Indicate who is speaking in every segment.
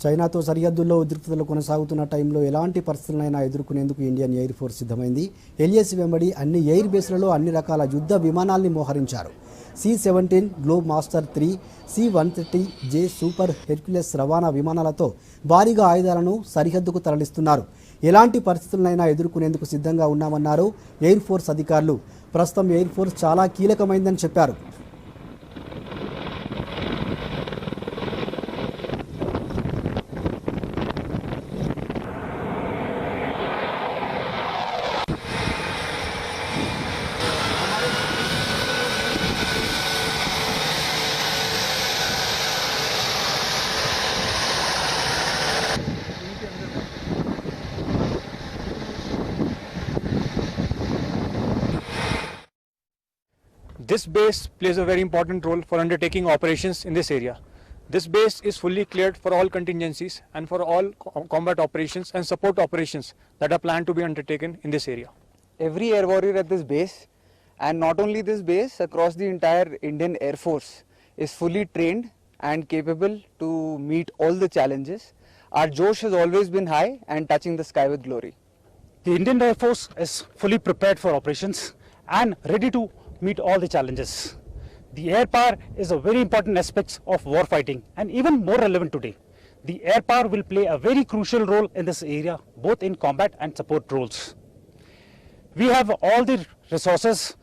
Speaker 1: చైనాతో సరిహద్దుల్లో ఉద్రిక్తతలు కొనసాగుతున్న టైంలో ఎలాంటి పరిస్థితులైనా ఎదుర్కొనేందుకు ఇండియన్ ఎయిర్ ఫోర్స్ సిద్ధమైంది. ఎల్ఏసీ వెంబడి అన్ని ఎయిర్ బేస్లలో అన్ని రకాల యుద్ధ విమానాల్ని మోహరించారు. C-17 globe master 3, C-130J super Hercules రవాణా విమానాలతో భారీగా ఆయుధాలను సరిహద్దుకు తరలిస్తున్నారు. ఎలాంటి పరిస్థితులైనా ఎదుర్కొనేందుకు సిద్ధంగా ఉన్నామన్నారు ఎయిర్ ఫోర్స్ అధికారులు. ప్రస్తుతం ఎయిర్ ఫోర్స్ చాలా కీలకమైందని చెప్పారు.
Speaker 2: This base plays a very important role for undertaking operations in this area. This base is fully cleared for all contingencies and for all combat operations and support operations that are planned to be undertaken in this area.
Speaker 3: Every air warrior at this base, and not only this base, across the entire Indian Air Force, is fully trained and capable to meet all the challenges. Our Josh has always been high and touching the sky with glory.
Speaker 4: The Indian Air Force is fully prepared for operations and ready to meet all the challenges. The air power is a very important aspect of war fighting and even more relevant today. The air power will play a very crucial role in this area, both in combat and support roles. We have all the resources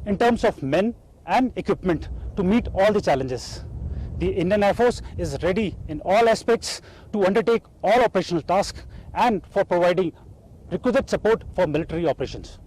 Speaker 4: in terms of men and equipment to meet all the challenges. The Indian Air Force is ready in all aspects to undertake all operational tasks and for providing requisite support for military operations.